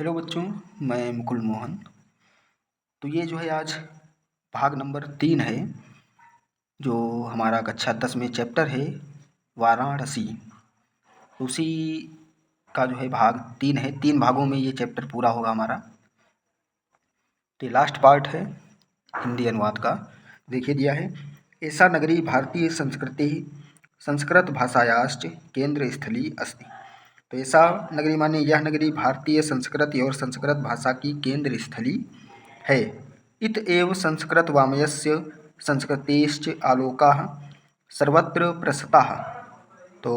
Hello बच्चों, मैं मुकुल मोहन। तो ये जो है आज भाग नंबर 3 है, जो हमारा कक्षा 10 में चैप्टर है वाराणसी। उसी का जो है भाग 3 है। 3 भागों में ये चैप्टर पूरा होगा हमारा। तो लास्ट पार्ट है हिंदी अनुवाद का। देखिए दिया है, ऐसा नगरी भारतीय संस्कृति संस्कृत भाषायाश्च केंद्र स्थली अस्ति। तो ऐसा नगरी माने यह नगरी भारतीय संस्कृति और संस्कृत भाषा की केंद्र स्थली है। इत एव संस्कृत वामयस्य संस्कृतेश्च आलोकाः सर्वत्र प्रसृताः। तो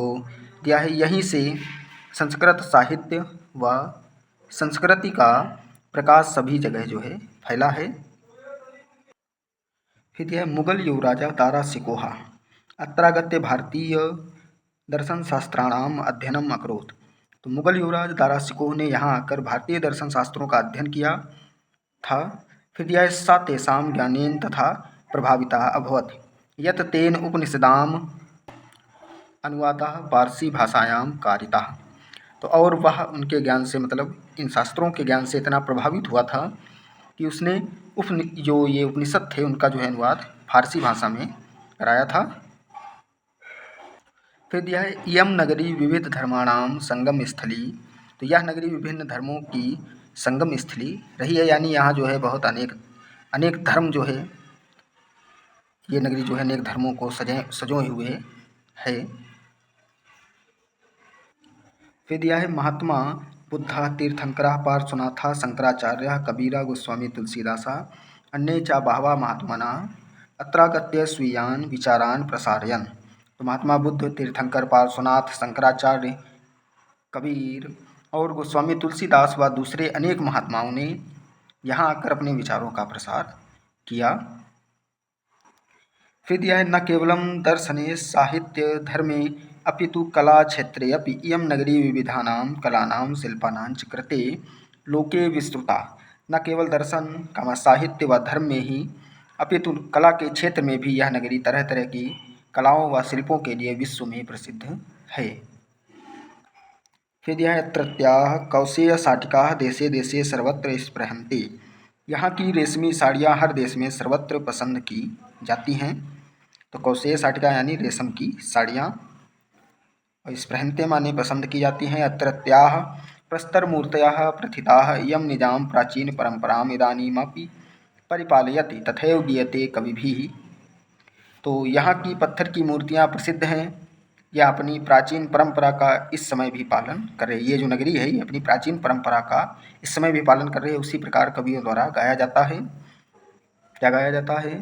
यह है, यहीं से संस्कृत साहित्य व संस्कृति का प्रकाश सभी जगह जो है फैला है। फिर यह मुगल युवराजा दारा सिकोहा अत्रागत्य भारतीय दर्शन शास्त्राणाम अध्ययनम अकरोत्। तो मुगल युवराज दारा सिकोह ने यहाँ आकर भारतीय दर्शन शास्त्रों का अध्ययन किया था। फिर यह सा तेषां ज्ञानेन तथा प्रभाविता अभवत् यत् तेन उपनिषदाम अनुवादाः पारसी भाषायां कारिताः। तो और वह उनके ज्ञान से, मतलब इन शास्त्रों के ज्ञान से इतना प्रभावित हुआ था कि उसने जो ये उपनिषद थे उनका जो है अनुवाद फारसी भाषा में कराया था। फिर यह है इयम नगरी विविध धर्माणाम संगम स्थली। तो यह नगरी विभिन्न धर्मों की संगम स्थली रही है, यानी यहाँ जो है बहुत अनेक धर्म जो है, ये नगरी जो है अनेक धर्मों को सजोए हुए है। फिर दिया है महात्मा बुद्धा तीर्थंकरा पार्श्वनाथा शंकराचार्य कबीरा गोस्वामी तुलसीदासा अन्ये च बहवः महात्मना अत्रागत्य स्वीयान विचारान प्रसारयन्। तो महात्मा बुद्ध, तीर्थंकर, पार्श्वनाथ, शंकराचार्य, कबीर और गोस्वामी तुलसीदास व दूसरे अनेक महात्माओं ने यहाँ आकर अपने विचारों का प्रसार किया। फिर दिया है न केवलम दर्शने साहित्य धर्मे अपितु कला क्षेत्रे अपि इयं नगरी विविधानां कलानां शिल्पानां च कृते लोके विस्तृता। न केवल दर्शन का साहित्य व धर्म में ही अपितु कला के क्षेत्र में भी यह नगरी तरह तरह की कलाओं व शिल्पों के लिए विश्व में प्रसिद्ध है। फिर यह अत्रत्याः कौशेय साटिकाः देशे देशे सर्वत्र स्पृहन्ति। यहाँ की रेशमी साड़ियाँ हर देश में सर्वत्र पसंद की जाती हैं। तो कौशेय साटिका यानी रेशम की साड़ियाँ, और स्पृहन्ते माने पसंद की जाती हैं। अत्रत्याः प्रस्तरमूर्तयः प्रथिताः इयं निजां प्राचीन परम्पराम् इदानीमपि परिपालयति तथैव गीयते कविभिः। तो यहाँ की पत्थर की मूर्तियाँ प्रसिद्ध हैं, यह अपनी प्राचीन परंपरा का इस समय भी पालन कर रही है। ये जो नगरी है ये अपनी प्राचीन परंपरा का इस समय भी पालन कर रही है। उसी प्रकार कवियों द्वारा गाया जाता है। क्या गाया जाता है?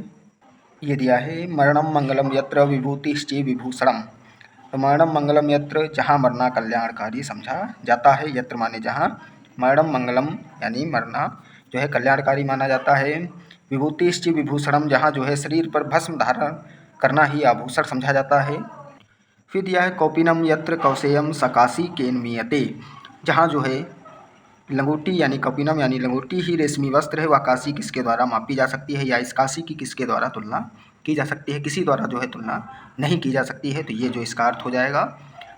ये दिया है मरणम मंगलम यत्र विभूतिश्चे विभूषणम। तो मरणम मंगलम यत्र, जहाँ मरना कल्याणकारी समझा जाता है। यत्र माने जहाँ, मरणम मंगलम यानी मरना जो है कल्याणकारी माना जाता है। विभूतिश्चे विभूषणम, जहाँ जो है शरीर पर भस्म धारण करना ही आभूषण समझा जाता है। फिर दिया है कौपिनम यत्र कौशेयम सकाशी केन्मीयते। जहाँ जो है लंगोटी यानी कौपिनम यानी लंगोटी ही रेशमी वस्त्र है, वह काशी किसके द्वारा मापी जा सकती है, या इस काशी की किसके द्वारा तुलना की जा सकती है, किसी द्वारा जो है तुलना नहीं की जा सकती है। तो ये जो इसका अर्थ हो जाएगा।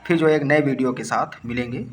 फिर जो एक नए वीडियो के साथ मिलेंगे।